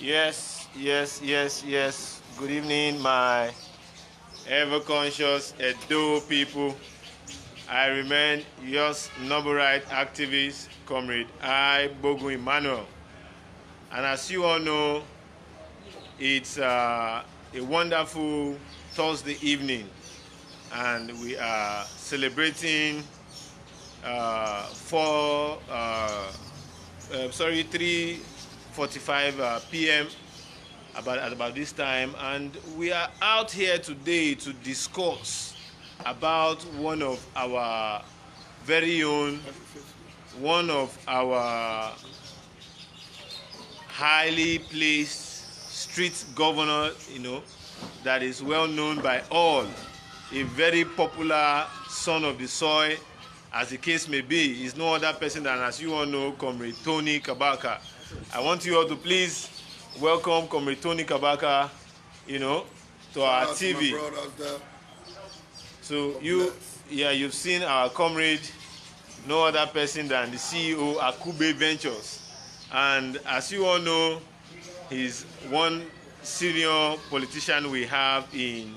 Yes. Good evening, my ever-conscious Edo people. I remain yours noble right activist, Comrade Agbogun Emmanuel. And as you all know, it's a wonderful Thursday evening, and we are celebrating 3:45 p.m. at about this time, and we are out here today to discuss about one of our very own, one of our highly placed street governor, that is well known by all, a very popular son of the soil, as the case may be, is no other person than, as you all know, Comrade Tony Kabaka. I want you all to please welcome Comrade Tony Kabaka, to our TV. So you've seen our comrade, no other person than the CEO Akube Ventures, and as you all know, he's one senior politician we have in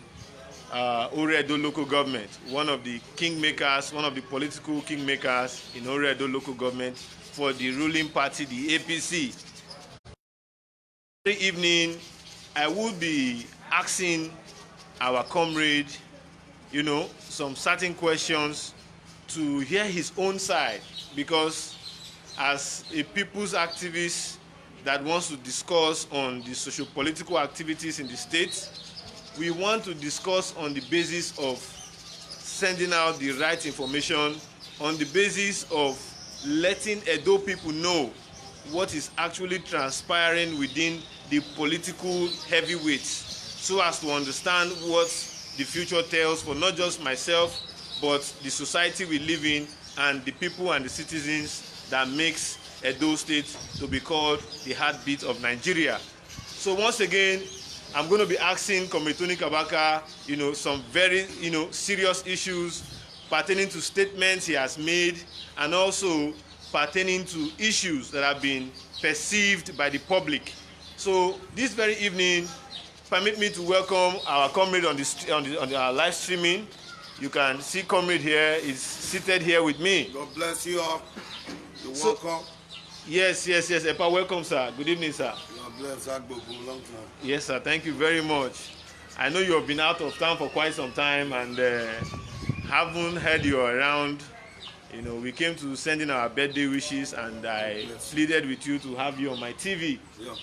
Oredo local government, one of the kingmakers, one of the political kingmakers in Oredo local government for the ruling party, the APC. Every evening, I would be asking our comrade, some certain questions to hear his own side, because as a people's activist that wants to discuss on the socio-political activities in the state, we want to discuss on the basis of sending out the right information, on the basis of letting Edo people know what is actually transpiring within the political heavyweights, so as to understand what the future tells for not just myself, but the society we live in and the people and the citizens that makes Edo State to be called the heartbeat of Nigeria. So once again, I'm going to be asking Comrade Tony Kabaka, some very, serious issues pertaining to statements he has made, and also pertaining to issues that have been perceived by the public. So this very evening, permit me to welcome our comrade on our live streaming. You can see comrade here is seated here with me. God bless you all. You're welcome. Yes. Epa, welcome, sir. Good evening, sir. God bless Agbogun, long time. Yes, sir. Thank you very much. I know you have been out of town for quite some time, and haven't heard you around. We came to send in our birthday wishes, and I pleaded with you to have you on my TV. Yeah.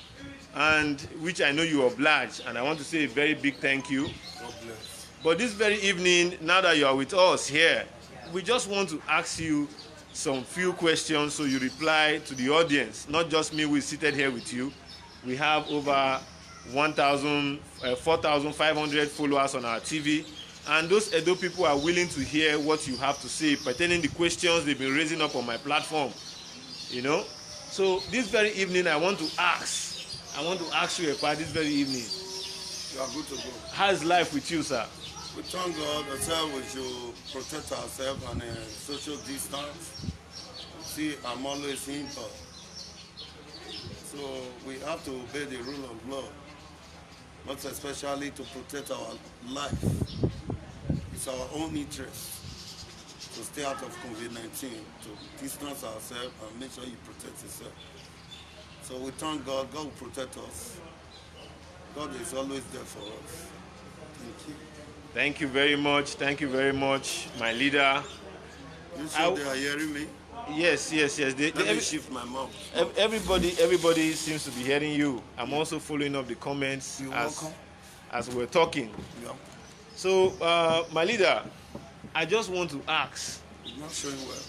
And which I know you obliged, and I want to say a very big thank you. God bless. But this very evening, now that you are with us here, we just want to ask you some few questions so you reply to the audience, not just me who is seated here with you. We have over 4,500 followers on our TV, and those Edo people are willing to hear what you have to say pertaining the questions they've been raising up on my platform. So this very evening, I want to ask you about this very evening. You are good to go. How is life with you, sir? We thank God ourselves, we should protect ourselves and social distance. See, I'm always in touch. So we have to obey the rule of law, not especially to protect our life. It's our own interest to stay out of COVID-19, to distance ourselves and make sure you protect yourself. So we thank God. God will protect us. God is always there for us. Thank you. Thank you very much. Thank you very much, my leader. You sure they are hearing me? Yes. Let me shift my mouth. Everybody seems to be hearing you. I'm also following up the comments as we're talking. Yeah. So, my leader, I just want to ask. It's not showing well.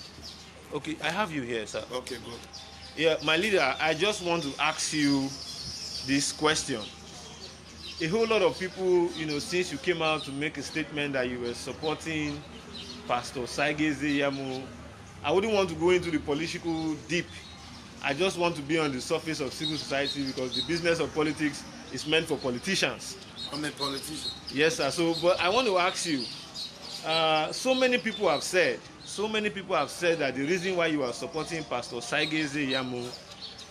Okay, I have you here, sir. Okay, good. Yeah, my leader, I just want to ask you this question. A whole lot of people, since you came out to make a statement that you were supporting Pastor Saigeze Yamu, I wouldn't want to go into the political deep. I just want to be on the surface of civil society, because the business of politics is meant for politicians. I'm a politician. Yes, sir. But I want to ask you, so many people have said that the reason why you are supporting Pastor Saigeze Yamu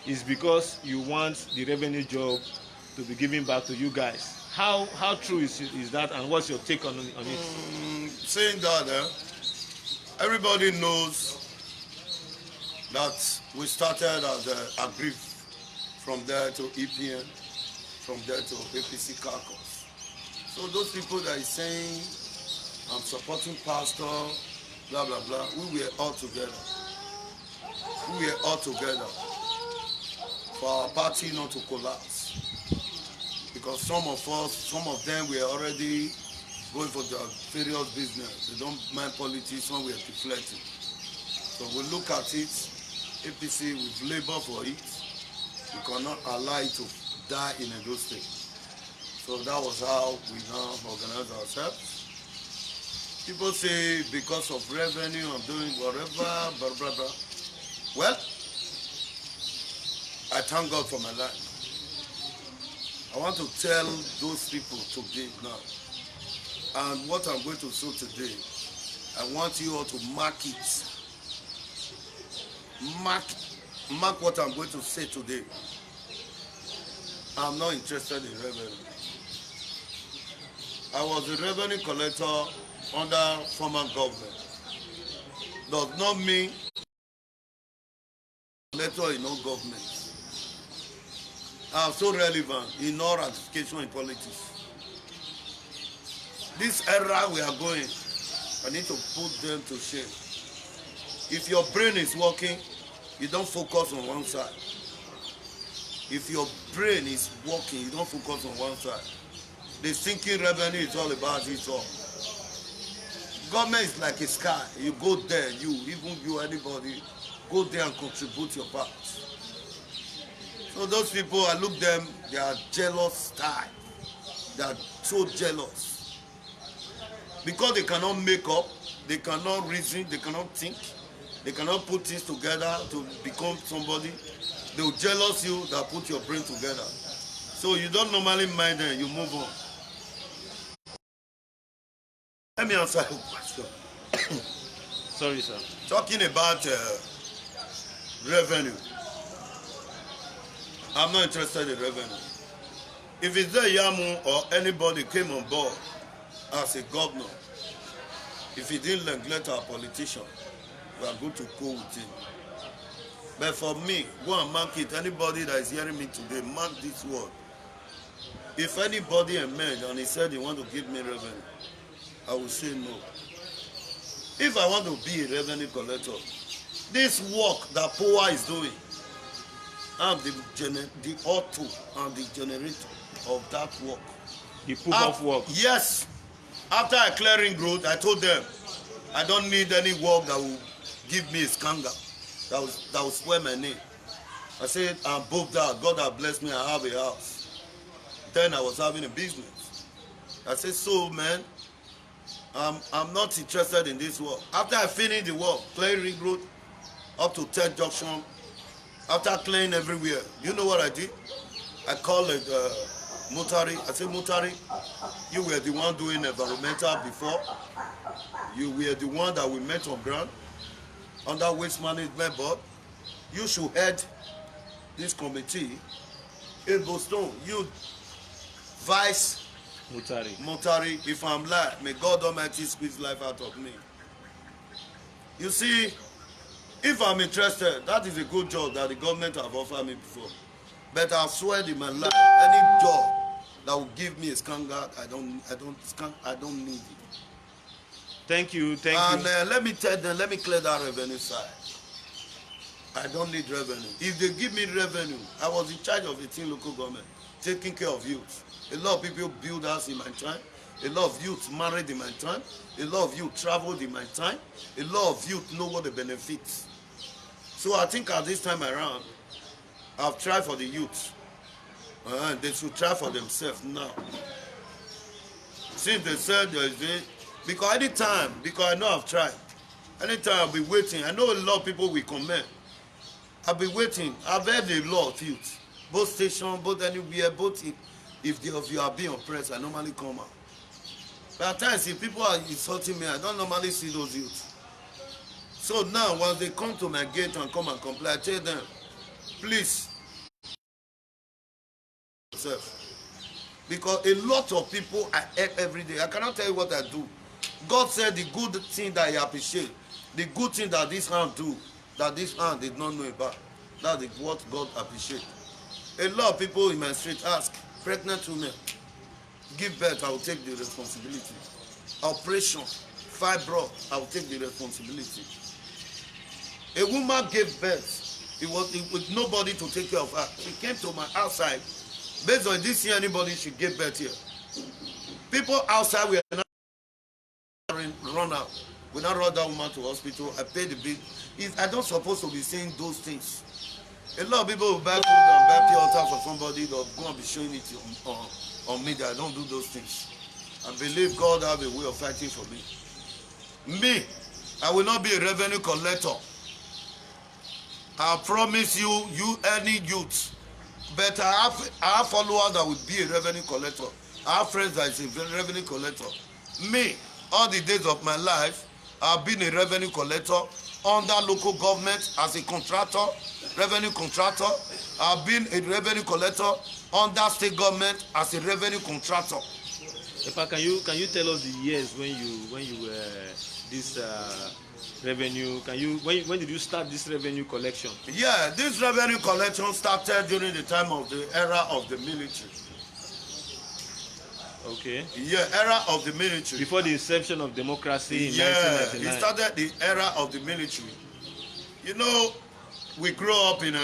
is because you want the revenue job to be given back to you guys. How true is that, and what's your take on it? Saying that, everybody knows that we started as Agrif, from there to EPN, from there to APC caucus. So those people that is saying I'm supporting pastor, blah blah blah, we were all together. We were all together for our party not to collapse. Because some of them were already going for their various business. They don't mind politics, some were deflecting. So we look at it, APC, we've labored for it. We cannot allow it to die in Edo State. So that was how we now organize ourselves. People say because of revenue, I'm doing whatever, blah, blah, blah. Well, I thank God for my life. I want to tell those people today now, and what I'm going to show today, I want you all to mark it. Mark what I'm going to say today. I'm not interested in revenue. I was a revenue collector under former government. Does not mean collector in no government. I'm so relevant in all ratification in politics. This era we are going, I need to put them to shame. If your brain is working, you don't focus on one side. If your brain is working, you don't focus on one side. The thinking revenue is all about it all. Government is like a sky. You go there, anybody, go there and contribute your part. So those people, I look them, they are jealous type. They are so jealous. Because they cannot make up, they cannot reason, they cannot think, they cannot put things together to become somebody. They will jealous you that put your brain together. So you don't normally mind them, you move on. Let me answer your question. Sorry, sir. Talking about revenue. I'm not interested in revenue. If it's the Yamu or anybody came on board as a governor, if he didn't neglect our politician, we are going to go with him. But for me, go and mark it. Anybody that is hearing me today, mark this word. If anybody emerged and he said he want to give me revenue, I will say no. If I want to be a revenue collector, this work that POA is doing, I'm the author and the generator of that work. The proof of work? Yes. After I clearing growth, I told them, I don't need any work that will give me a scandal, that will swear my name. I said, I'm booked out. God has blessed me. I have a house. Then I was having a business. I said, so man, I'm not interested in this work. After I finished the work, clearing growth up to 10th junction, after clearing everywhere, you know what I did? I called Mutari. I said, Mutari, you were the one doing environmental before. You were the one that we met on ground under Waste Management Board. You should head this committee. In Boston, you Vice Mutari, if I'm lying, may God Almighty squeeze life out of me. You see, if I'm interested, that is a good job that the government have offered me before. But I swear in my life, any job that will give me a scandal, I don't need it. Thank you. And let me tell them, let me clear that revenue side. I don't need revenue. If they give me revenue, I was in charge of 18 local government, taking care of youth. A lot of people build house in my time. A lot of youth married in my time. A lot of youth traveled in my time. A lot of youth know what the benefits. So I think at this time around, I've tried for the youth. They should try for themselves now. Since they said there is a, because I know I've tried. Anytime I'll be waiting. I know a lot of people will comment. I'll be waiting. I've heard a lot of youth. Both station, both anywhere, both if you are being oppressed, I normally come out. But at times, if people are insulting me, I don't normally see those youths. So now, when they come to my gate and come and complain, I tell them, please, yourself. Because a lot of people I help every day. I cannot tell you what I do. God said the good thing that He appreciate, the good thing that this hand do, that this hand did not know about. That is what God appreciate. A lot of people in my street ask, pregnant women, give birth, I will take the responsibility. Operation, fibroid, I will take the responsibility. A woman gave birth, it was with nobody to take care of her. She came to my outside. Based on this year, anybody should give birth here. People outside were not run out. We not run that woman to hospital. I pay the bill. I don't supposed to be saying those things. A lot of people will buy food and buy pure water for somebody. They'll go and be showing it on media. I don't do those things. I believe God have a way of fighting for me. Me, I will not be a revenue collector. I promise you, any youth. But I have followers that will be a revenue collector. I have friends that is a revenue collector. Me, all the days of my life, I've been a revenue collector under local government as a contractor, revenue contractor. I've been a revenue collector under state government as a revenue contractor. Epa, can you tell us the years when you were this revenue? When did you start this revenue collection? Yeah, this revenue collection started during the time of the era of the military. Okay. Yeah, era of the military. Before the inception of democracy in 1999. It started the era of the military. You know, we grew up in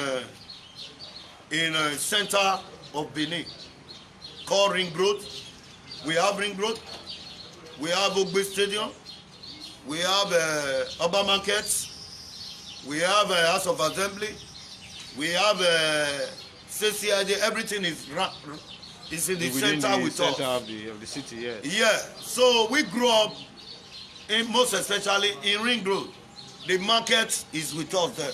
a center of Benin called Ring Road. We have Ring Road. We have Ogbe Stadium. We have urban markets. We have House of Assembly. We have CCID. Everything is in the center with us. Center of the city, yes. Yeah. So we grew up most especially in Ring Road. The market is with us there.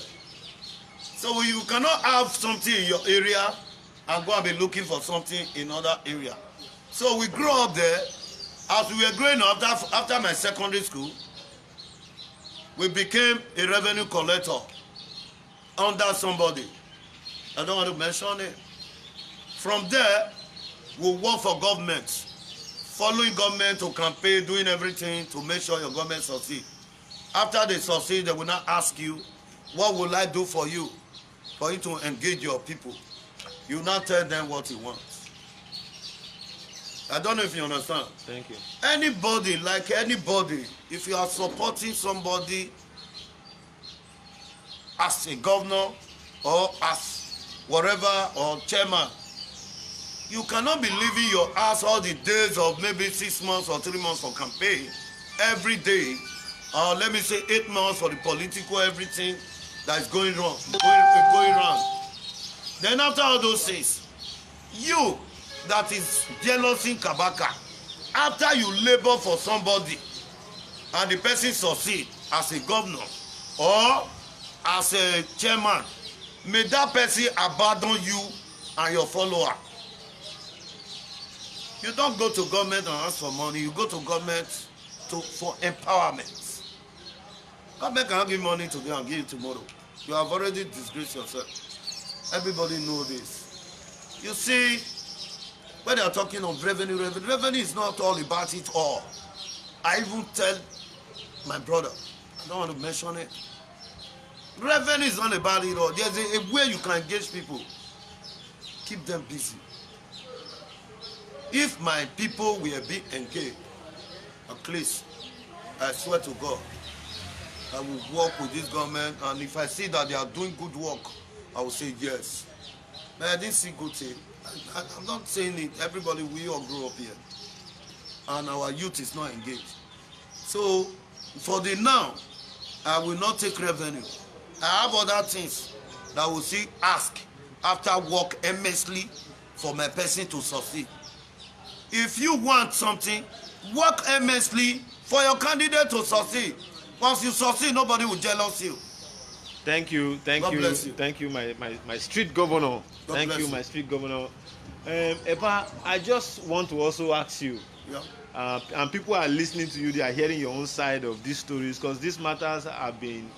So you cannot have something in your area and go and be looking for something in other area. So we grew up there. As we were growing up, after my secondary school, we became a revenue collector under somebody. I don't want to mention it. From there, we work for government, following government to campaign, doing everything to make sure your government succeed. After they succeed, they will not ask you, what will I do for you to engage your people? You now tell them what you want. I don't know if you understand. Thank you. Anybody, if you are supporting somebody as a governor or as whatever or chairman, you cannot be leaving your house all the days of maybe 6 months or 3 months for campaign every day, or let me say 8 months for the political everything that is going wrong, going wrong. Then after all those things, you that is jealous in kabaka, after you labor for somebody and the person succeed as a governor or as a chairman, may that person abandon you and your follower. You don't go to government and ask for money. You go to government for empowerment. Government cannot give money today and give it tomorrow. You have already disgraced yourself. Everybody knows this. You see, when they are talking of revenue is not all about it all. I even tell my brother, I don't want to mention it. Revenue is not about it all. There's a way you can engage people. Keep them busy. If my people will be engaged, at least, I swear to God, I will work with this government, and if I see that they are doing good work, I will say yes. But I didn't see good thing. I'm not saying it. Everybody, we all grew up here, and our youth is not engaged. So, for the now, I will not take revenue. I have other things that will see ask after work immensely for my person to succeed. If you want something, work immensely for your candidate to succeed. Once you succeed, nobody will jealous you. Thank you, thank you, my street governor. Thank you, my street governor. Epa, I just want to also ask you, and people are listening to you, they are hearing your own side of these stories, because these matters have been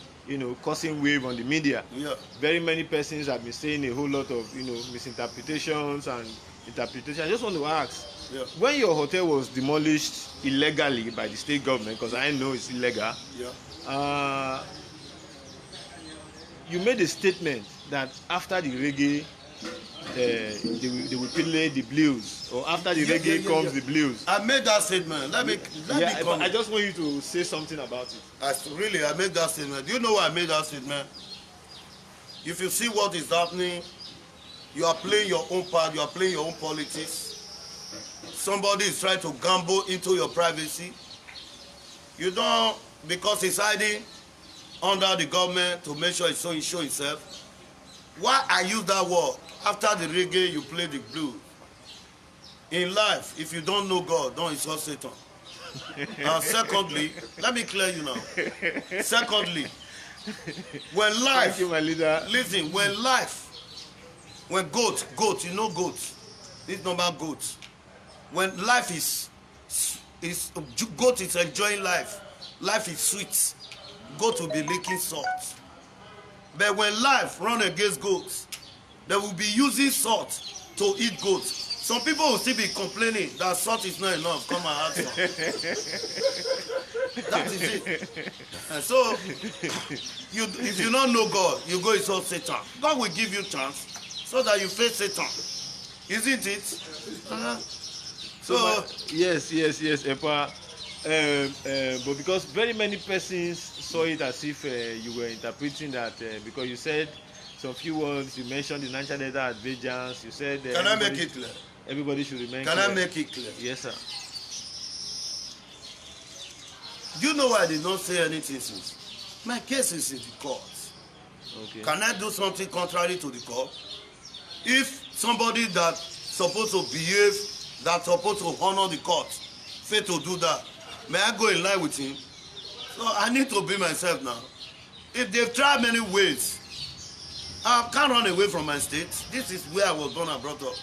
causing wave on the media. Yeah. Very many persons have been saying a whole lot of misinterpretations and interpretations. I just want to ask, Yeah. when your hotel was demolished illegally by the state government, because I know it's illegal, Yeah. you made a statement that after the reggae, they will play the blues, or after the reggae comes the blues. I made that statement. Let me comment. I just want you to say something about it. I made that statement. Do you know why I made that statement? If you see what is happening, you are playing your own part, you are playing your own politics. Somebody is trying to gamble into your privacy. You don't, because he's hiding under the government to make sure it's so show himself. Why I use that word? After the reggae, you play the blues. In life, if you don't know God, don't insult Satan. And secondly, let me clear you now. Secondly, when life, thank you, my leader. Listen, when goat, you know goats, this number goats. When life is goat is enjoying life is sweet. Goat will be licking salt. But when life run against goats, they will be using salt to eat goats. Some people will still be complaining that salt is not enough. Come and add some. That is it. And so, if you don't know God, you go insult Satan. God will give you chance so that you face Satan. Isn't it? So yes, Epa. But because very many persons saw it as if you were interpreting that because you said some few words, you mentioned the Niger Delta advantage. You said can I make it clear? Everybody should remain clear. Can I make it clear? Yes, sir. Do you know why I did not say anything since? My case is in the court. Okay. Can I do something contrary to the court? If somebody that's supposed to behave, that's supposed to honor the court, fail to do that, may I go in line with him? So I need to be myself now. If they've tried many ways, I can't run away from my state. This is where I was born and brought up.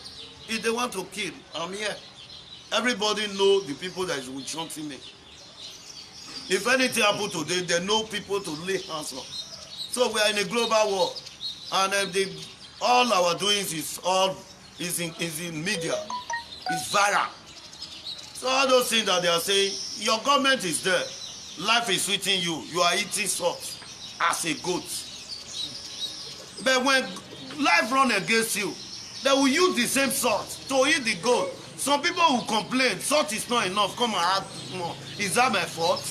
If they want to kill, I'm here. Everybody know the people that will chanting me. If anything happen today, they know people to lay hands on. So we are in a global war, and all our doings is in media, it's viral. So all those things that they are saying, your government is there, life is sweeting you, you are eating salt as a goat. But when life run against you, they will use the same salt to eat the goat. Some people will complain, salt is not enough, come and add more. Is that my fault?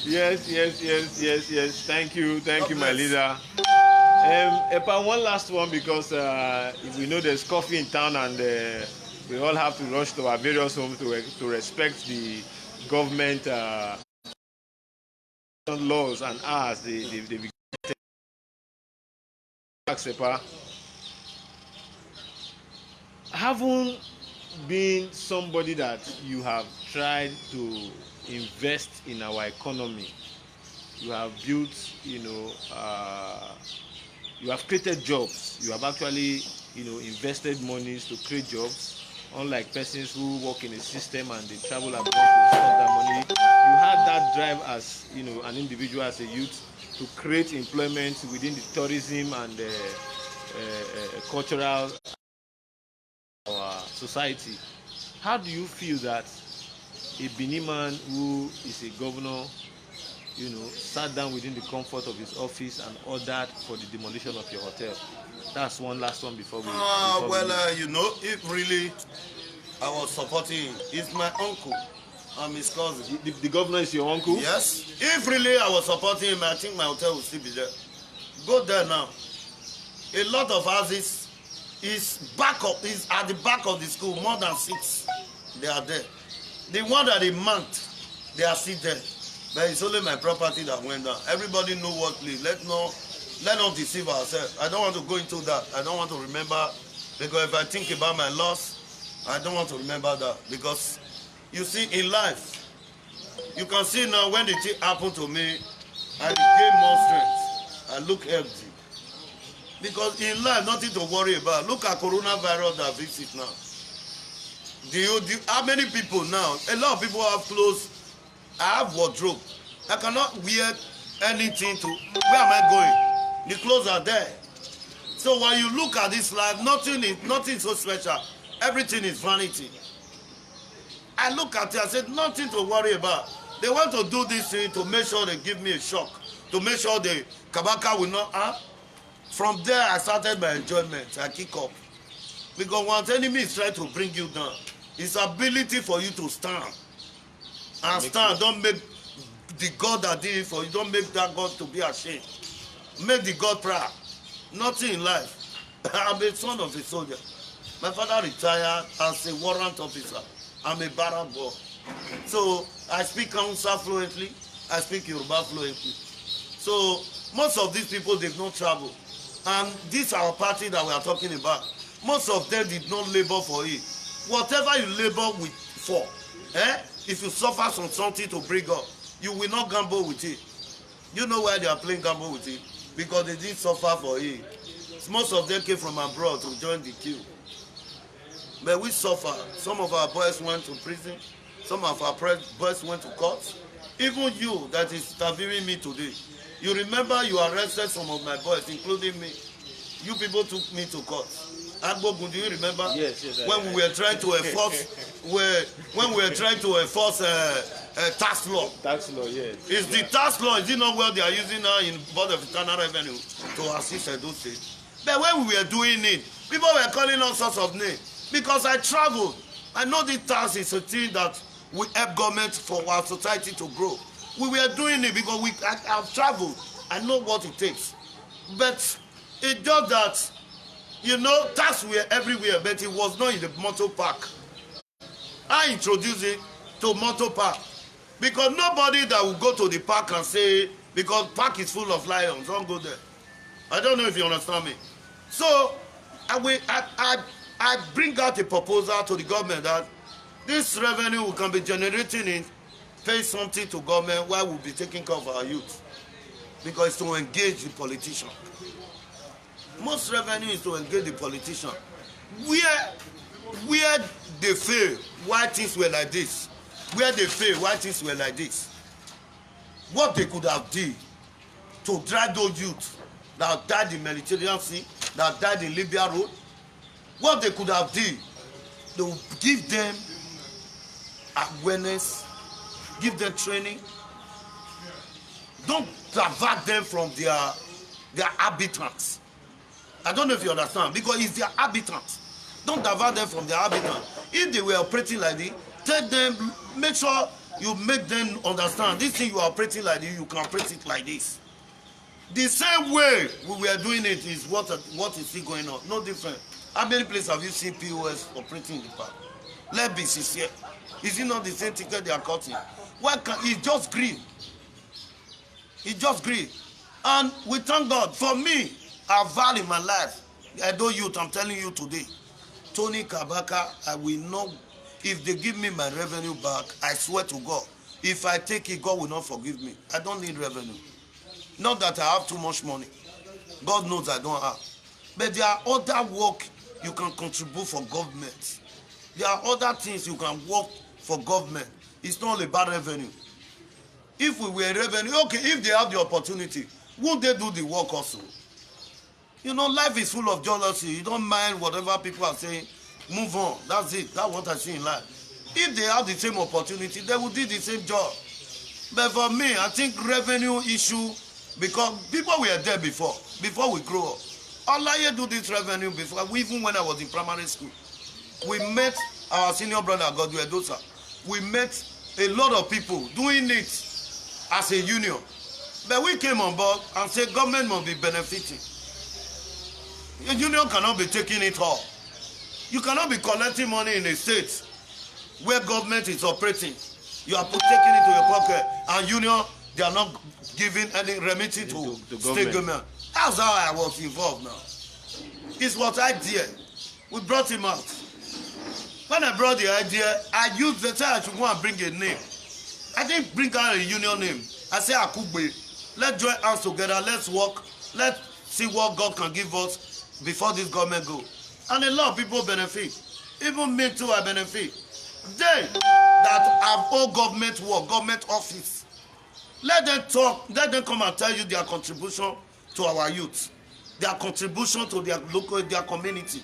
Yes. Thank you, my leader. Epa, one last one, because we know there's coffee in town, and we all have to rush to our various homes to respect the government laws and ours. Epa, haven't been somebody that you have tried to invest in our economy. You have built, you have created jobs. You have actually, invested monies to create jobs. Unlike persons who work in a system and they travel abroad to spend that money, you had that drive as, an individual, as a youth, to create employment within the tourism and cultural society. How do you feel that a Benin man who is a governor, sat down within the comfort of his office and ordered for the demolition of your hotel? That's one last one before we. If really I was supporting him, he's my uncle. I'm his cousin. The governor is your uncle? Yes. If really I was supporting him, I think my hotel will still be there. Go there now. A lot of houses is at the back of the school, more than 6. They are there. The one that they marked, they are still there. But it's only my property that went down. Everybody know what please. Let not deceive ourselves. I don't want to go into that. I don't want to remember, because if I think about my loss, I don't want to remember that. Because you see, in life, you can see now when the thing happened to me, I gain more strength. I look healthy. Because in life, nothing to worry about. Look at coronavirus that visits now. How many people now? A lot of people have close I have wardrobe. I cannot wear anything to. Where am I going? The clothes are there. So when you look at this life, nothing so special. Everything is vanity. I look at it, I said, nothing to worry about. They want to do this thing to make sure they give me a shock, to make sure the kabaka will not have. From there, I started my enjoyment. I kick up. Because once enemy is trying to bring you down, it's ability for you to stand. And stand, don't make the God that did it for you, don't make that God to be ashamed. Make the God proud. Nothing in life. I'm a son of a soldier. My father retired as a warrant officer. I'm a barrack boy. So I speak Hausa fluently. I speak Yoruba fluently. So most of these people, they've not traveled. And this our party that we are talking about. Most of them did not labor for it. Whatever you labor with for, if you suffer from something to bring up, you will not gamble with it. You know why they are playing gamble with it? Because they didn't suffer for it. Most of them came from abroad to join the queue. But we suffer. Some of our boys went to prison. Some of our boys went to court. Even you that is interviewing me today, you remember you arrested some of my boys, including me. You people took me to court. Agbogun, do you remember? Yes. When we were trying to enforce, tax law. Tax law, yes. Is the tax law? Is it not what they are using now in Board of Internal Revenue to assist Edo State? But when we were doing it, people were calling all sorts of names because I traveled. I know the tax is a thing that we help government for our society to grow. We were doing it because I've traveled. I know what it takes. But it does that. Tax were everywhere, but it was not in the motor park. I introduced it to motor park because nobody that will go to the park and say, because park is full of lions, don't go there. I don't know if you understand me. So I bring out a proposal to the government that this revenue we can be generating in, pay something to government while we'll be taking care of our youth. Because it's to engage the politician. Most revenue is to engage the politician. Where they fail, why things were like this? Where they fail, why things were like this? What they could have done to drive those youth that died in Mediterranean Sea, that died in Libya Road, what they could have done, they will give them awareness, give them training. Don't divert them from their habitats. I don't know if you understand, because it's their habitat. Don't divert them from their habitat. If they were operating like this, tell them, make sure you make them understand this thing you are operating like this, you can operate it like this. The same way we were doing it is what is still going on. No different. How many places have you seen POS operating in the park? Let's be sincere. Is it not the same ticket they are cutting? Why can't it's just greed? It's just greed. And we thank God. For me, I value my life. I know youth, I'm telling you today. Tony Kabaka, I will not, if they give me my revenue back, I swear to God, if I take it, God will not forgive me. I don't need revenue. Not that I have too much money. God knows I don't have. But there are other work you can contribute for government. There are other things you can work for government. It's not about revenue. If we were revenue, okay, if they have the opportunity, would they do the work also? Life is full of jealousy. You don't mind whatever people are saying. Move on. That's it. That's what I see in life. If they have the same opportunity, they will do the same job. But for me, I think revenue issue, because people were there before we grow up. Olaye do this revenue before, even when I was in primary school. We met our senior brother, Godwin Edosa. We met a lot of people doing it as a union. But we came on board and said government must be benefiting. A union cannot be taking it all. You cannot be collecting money in a state where government is operating. You are taking it to your pocket, and union, they are not giving any remitting to state government. That's how I was involved now. It's what I did. We brought him out. When I brought the idea, I used the time to go and bring a name. I didn't bring out a union name. I said, Akugbe, let's join hands together, let's work, let's see what God can give us before this government go. And a lot of people benefit. Even me too, I benefit. They that have all government work, government office, let them talk, let them come and tell you their contribution to our youth, their contribution to their local, their community.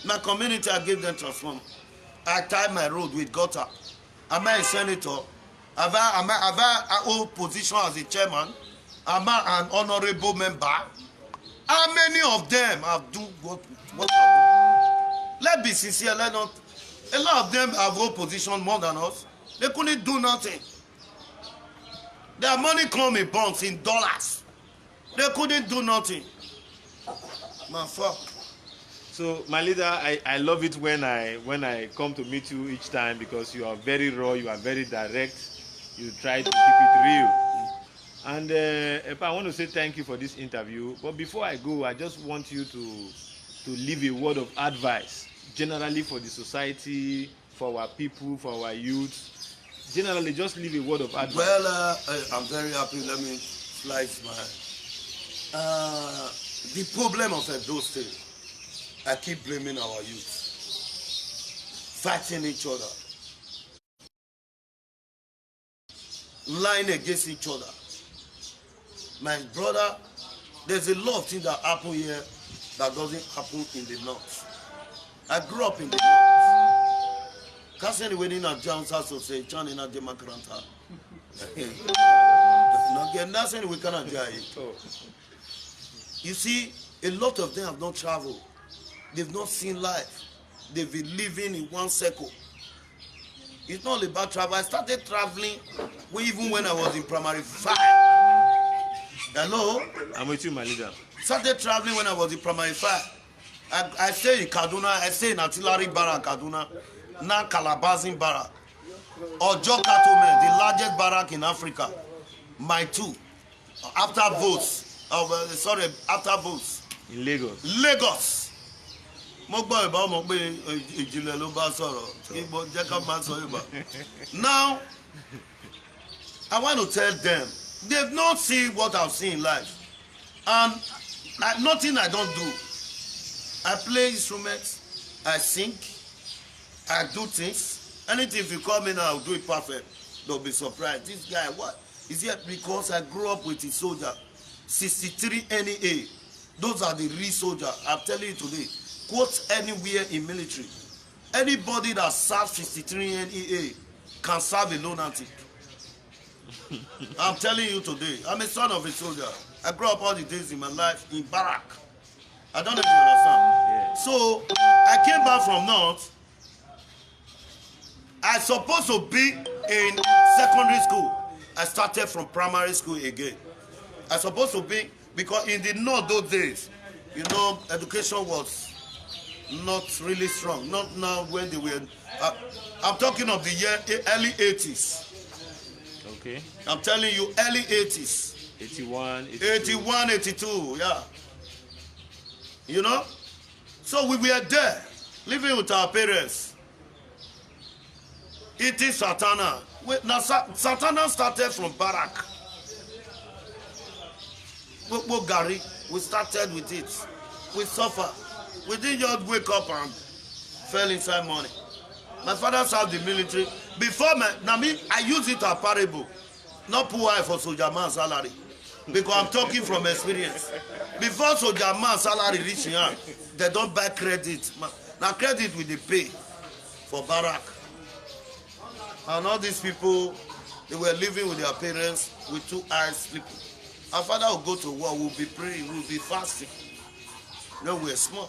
My community, I gave them transformer. I tied my road with gutter. Am I a senator? Have I hold position as a chairman? Am I an honorable member? How many of them have do what I do? Let's be sincere. Let not. A lot of them have hold position more than us. They couldn't do nothing. Their money come in bonds, in dollars. They couldn't do nothing. My fuck. So, my leader, I love it when I come to meet you each time because you are very raw, you are very direct, you try to keep it real. And Epa, I want to say thank you for this interview. But before I go, I just want you to leave a word of advice, generally for the society, for our people, for our youth. Generally, just leave a word of advice. Well, I'm very happy. Let me slice my. The problem of those things. I keep blaming our youth, fighting each other, lying against each other. My brother, there's a lot of things that happen here that doesn't happen in the north. I grew up in the north. Can't say anyone in a Johnson Association in a Democrat. That's any we cannot do it. You see, a lot of them have not traveled. They've not seen life. They've been living in one circle. It's not about travel. I started traveling even when I was in primary 5. Hello? I'm with you, my leader. Started traveling when I was in primary 5. I stay in Kaduna. I stay in Artillery Barrack, Kaduna. Now Calabazin Barrack. Ojo Katomen, the largest barrack in Africa. My 2. After votes. After votes. In Lagos. Lagos. Now, I want to tell them, they've not seen what I've seen in life. And nothing I don't do. I play instruments, I sing, I do things. Anything, if you call me now, I'll do it perfect. They'll be surprised. This guy, what? Is it because I grew up with a soldier? 63 NEA. Those are the real soldiers. I'm telling you today. Quote anywhere in military. Anybody that serves 63 NEA can serve a lunatic. I'm telling you today. I'm a son of a soldier. I grew up all the days in my life in barrack. I don't know if you understand. Yeah. So I came back from north. I supposed to be in secondary school. I started from primary school again. I supposed to be, because in the north those days, you know, education was not really strong. Not now when they were. I'm talking of the year early 80s. Okay. I'm telling you, early 80s. 81, 82, yeah. You know? So we were there, living with our parents. Eating Satana. Now, Satana started from barrack. Gary, we started with it. We suffer. We didn't just wake up and fell inside money. My father served the military. Before I use it as parable. Not poor eye for soldier man salary. Because I'm talking from experience. Before soldier man salary reach here, they don't buy credit. Now credit will they pay for barrack. And all these people, they were living with their parents with 2 eyes sleeping. Our father will go to war, we'll be praying, we'll be fasting. No, we're small.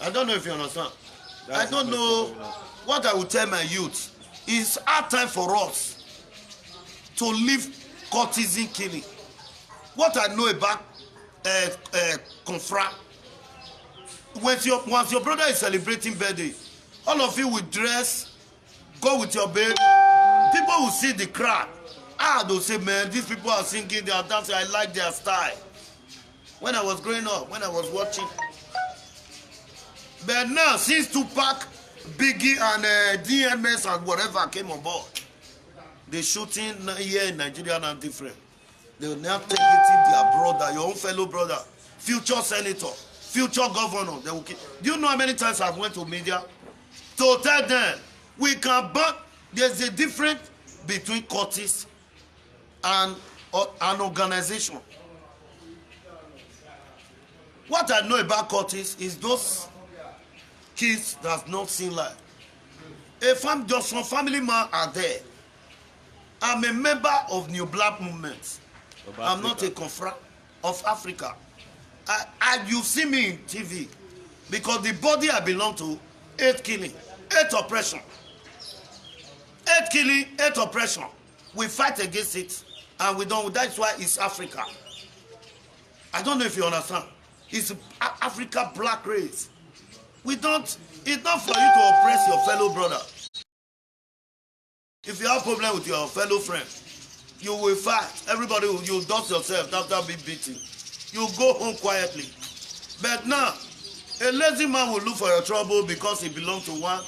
I don't know if you understand. I don't know what I will tell my youth. It's hard time for us to leave courtesan killing. What I know about confra, once your brother is celebrating birthday, all of you will dress, go with your babe. People will see the crowd. They'll say, man, these people are singing, they are dancing, I like their style. When I was growing up, when I was watching. But now, since Tupac, Biggie, and DMS and whatever came on board, the shooting here in Nigeria are different. They will now take it in their brother, your own fellow brother, future senator, future governor. They will keep. Do you know how many times I've went to media to tell them, We can ban. There's a difference between cultists and an organization. What I know about cultists is those kids that have not seen life. Just some family man are there. I'm a member of New Black Movement. I'm not a confront of Africa. You see me in TV because the body I belong to, 8 killing, 8 oppression. 8 killing, 8 oppression. We fight against it and we don't. That's why it's Africa. I don't know if you understand. It's Africa black race. We don't. It's not for you to oppress your fellow brother. If you have problem with your fellow friend, you will fight. Everybody, you dust yourself after being beaten. You go home quietly. But now, a lazy man will look for your trouble because he belongs to one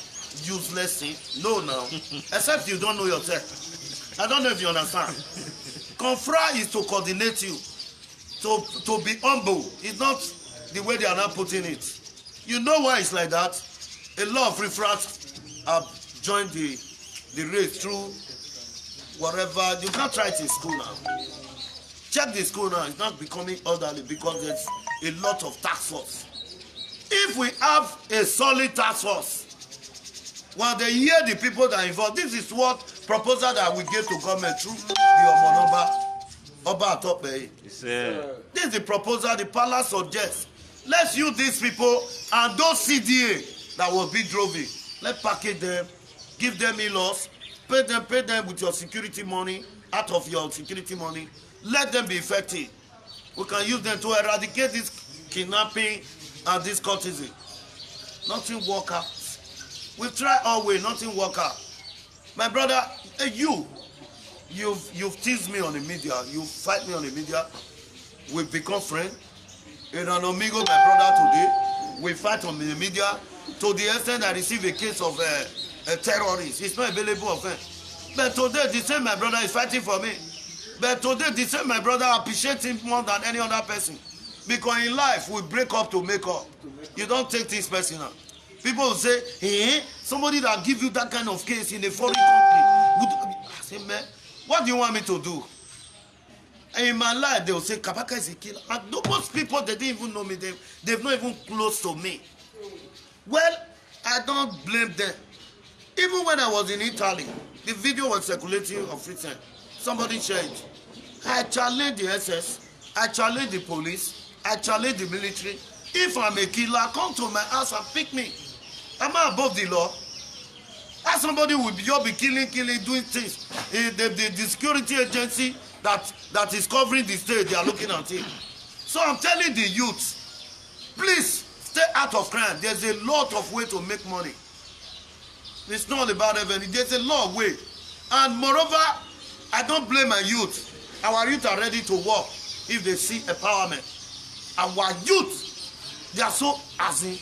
useless thing. No, now. Except you don't know yourself. I don't know if you understand. Confra is to coordinate you, to be humble. It's not the way they are not putting it. You know why it's like that? A lot of refrats have joined the race through whatever. You can't try it in school now. Check the school now. It's not becoming orderly because there's a lot of task force. If we have a solid task force, when they hear the people that are involved, this is what proposal that we give to government through the Oba Atope. This is the proposal the palace suggests. Let's use these people and those CDA that will be droving. Let's package them, give them in-laws, pay them with your security money, out of your security money. Let them be effective. We can use them to eradicate this kidnapping and this cultism. Nothing work out. We try all way, nothing work out. My brother, you've teased me on the media. You fight me on the media. We've become friends. In an amigo, my brother, today, we fight on the media to the extent I receive a case of a terrorist. It's not available offense. But today, the same my brother is fighting for me. But today, the same my brother appreciates him more than any other person. Because in life, we break up to make up. You don't take things personal. People will say, hey, somebody that give you that kind of case in a foreign country. I say, man, what do you want me to do? And in my life, they will say, kabaka is a killer. And most people, they didn't even know me. They've not even close to me. Well, I don't blame them. Even when I was in Italy, the video was circulating of recent. Somebody shared it. I challenge the SS. I challenge the police. I challenge the military. If I'm a killer, come to my house and pick me. Am I above the law? As somebody will be killing, doing things. The security agency that is covering the state, they are looking at it. So I'm telling the youth, please stay out of crime. There's a lot of way to make money. It's not about revenue. There's a lot of way. And moreover, I don't blame my youth. Our youth are ready to work if they see empowerment. Our youth, they are so asking.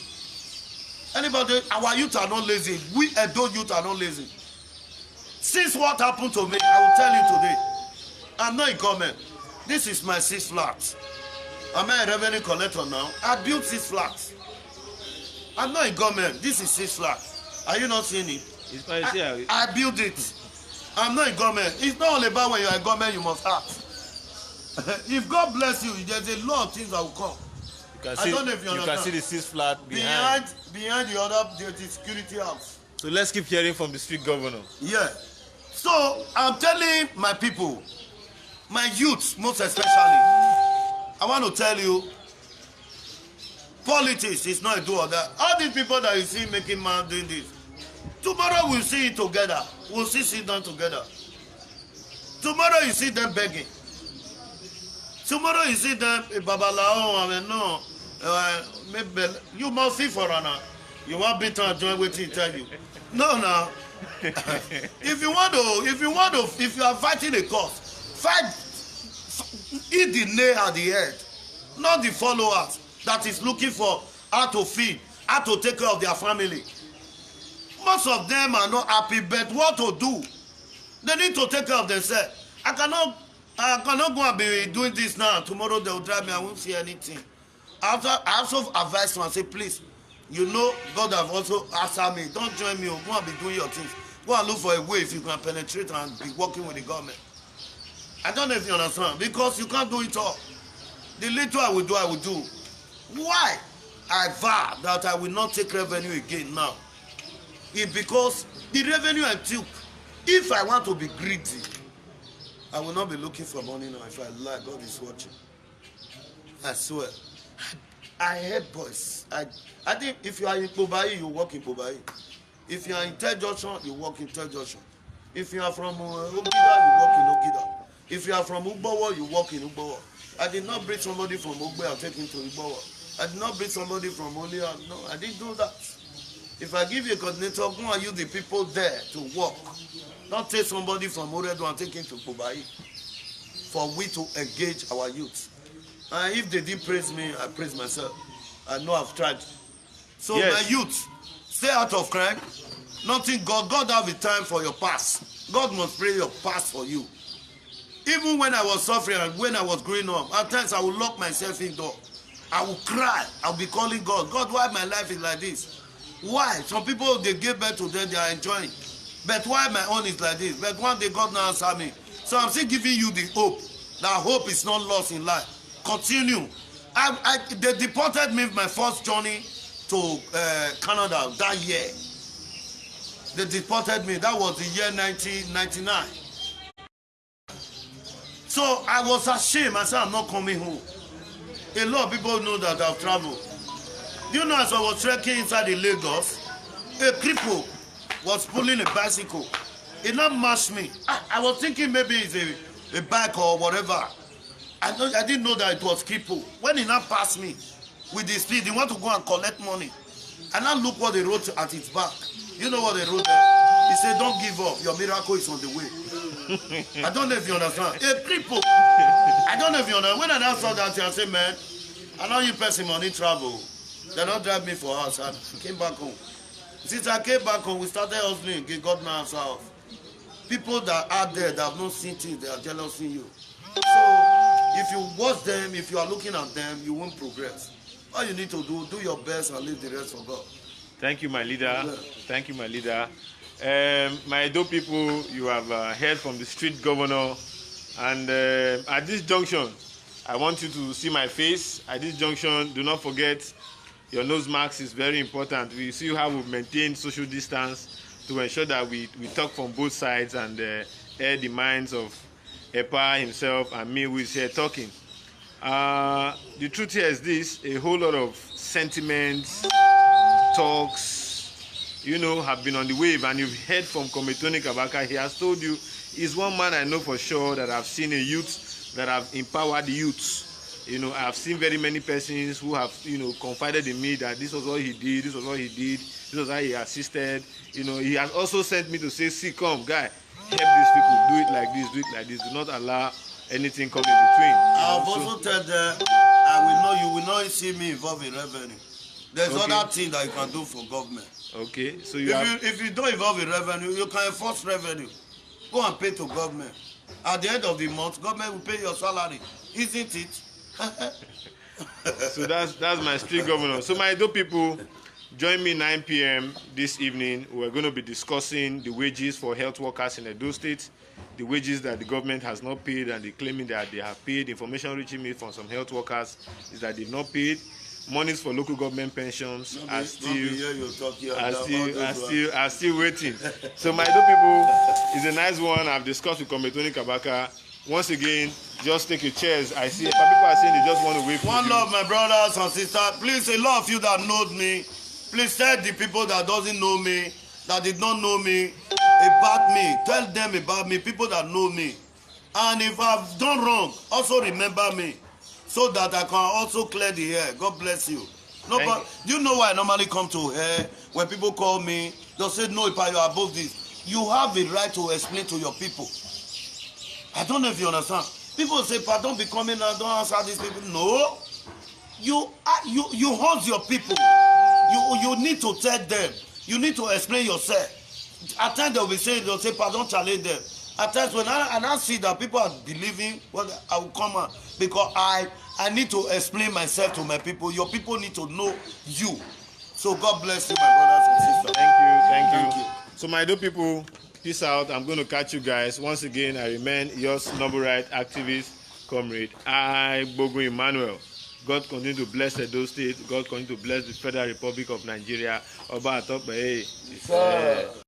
Anybody, our youth are not lazy. We adult youth are not lazy. Since what happened to me, I will tell you today. I'm not in government. This is my 6 flats. I'm a revenue collector now. I built 6 flats. I'm not in government. This is 6 flats. Are you not seeing it? I built it. I'm not in government. It's not all about when you're in government, you must act. If God bless you, there's a lot of things that will come. I don't know if you understand. You can see the 6 flat behind the other, the security house. So let's keep hearing from the street governor. Yeah. So I'm telling my people, my youth most especially, I want to tell you, politics is not a do or that. All these people that you see making man doing this, tomorrow we'll see it together. We'll sit down together. Tomorrow you see them begging. Tomorrow you see them, Babalao, I mean, no, maybe you must see for now. You want better and join what he tell you. No. If you are fighting a cause, fight, eat the nail at the head, not the followers that is looking for how to feed, how to take care of their family. Most of them are not happy, but what to do? They need to take care of themselves. I cannot go and be doing this now. Tomorrow they will drive me. I won't see anything. I also advise them and say, please, You know, God have also answered me. Don't join me. Go and be doing your things. Go and look for a way if you can penetrate and be working with the government. I don't know if you understand. Because you can't do it all. The little I will do. Why? I vow that I will not take revenue again now. It's because the revenue I took, if I want to be greedy, I will not be looking for money now. If I lie, God is watching. I swear. I hate boys. I think if you are in Pobai, you work in Pobai. If you are in Third Junction, you work in Third Junction. If you are from Ogida, you work in Ogida. If you are from Ugbowo, you work in Ugbowo. I did not bring somebody from Ogbe and take him to Ugbowo. I did not bring somebody from Olia. No, I didn't do that. If I give you a coordinator, go and use the people there to work. Don't take somebody from Oredo and take him to Pobai. For we to engage our youth. And if they did praise me, I praise myself. I know I've tried. So yes. My youth, stay out of crime. Nothing. God have a time for your past. God must pray your past for you. Even when I was suffering and when I was growing up, at times I would lock myself indoor. I will cry. I will be calling God. God, why my life is like this? Why? Some people, they give birth to them, they are enjoying. But why my own is like this? But one day God now answer me. So I'm still giving you the hope. That hope is not lost in life. Continue. They deported me my first journey to Canada that year. They deported me. That was the year 1999. So I was ashamed. I said, I'm not coming home. A lot of people know that I've traveled. You know, as I was trekking inside the Lagos, a cripple was pulling a bicycle. It not matched me. I was thinking maybe it's a bike or whatever. I didn't know that it was cripple. When he now passed me with the speed, he want to go and collect money. And now look what they wrote at its back. You know what they wrote there? He said, don't give up. Your miracle is on the way. I don't know if you understand. A cripple. I don't know if you understand. When I now saw that, I said, man, I know you person money travel. They don't drive me for us. I came back home. Since I came back home, we started hustling. God now answer us. People that are there that have not seen things, they are jealous in you. So, if you watch them, if you are looking at them, you won't progress. All you need to do your best and leave the rest for God. Thank you, my leader. Thank you, my leader. My Edo people, you have heard from the street governor. And at this junction, I want you to see my face. At this junction, do not forget your nose mask is very important. We see how we maintain social distance to ensure that we talk from both sides and air the minds of Epa himself and me who is here talking. The truth here is this: a whole lot of sentiments, talks, have been on the wave, and you've heard from Kometoni Kabaka. He has told you he's one man I know for sure that I've seen a youth that have empowered the youths. I've seen very many persons who have, confided in me that this was what he did, this was what he did, this was how he assisted. He has also sent me to say, see, come, guy, help these people, do it like this, do it like this. Do not allow anything come in between. I've also told them, you will not see me involved in revenue. There's other things that you can do for government. Okay, so if you don't involve in revenue, you can enforce revenue. Go and pay to government. At the end of the month, government will pay your salary. Isn't it? So that's my street governor. So my Edo people, join me 9 p.m. this evening. We're going to be discussing the wages for health workers in Edo State, the wages that the government has not paid, and they're claiming that they have paid. Information reaching me from some health workers is that they've not paid. Monies for local government pensions are still waiting. So my Edo people, is a nice one. I've discussed with Kometoni Kabaka. Once again, just take your chairs. I see people are saying they just want to wait for One love, my brothers and sisters. Please, a lot of you that knows me, please tell the people that doesn't know me, that did not know me, about me. Tell them about me, people that know me. And if I've done wrong, also remember me, so that I can also clear the air. God bless you. No, but do you know why I normally come to here? When people call me, they'll say, no, if you are above this. You have the right to explain to your people. I don't know if you understand. People say, pardon, be coming and don't answer these people. No. You hold your people. You need to tell them. You need to explain yourself. At times they'll say, pardon, challenge them. At times when I see that people are believing, well, I will come out. Because I need to explain myself to my people. Your people need to know you. So God bless you, my brothers and sisters. Thank you. So my dear people, peace out. I'm going to catch you guys. Once again, I remain your noble right activist, comrade Agbogun Emmanuel. God continue to bless Edo State. God continue to bless the Federal Republic of Nigeria. Oba Atokpe.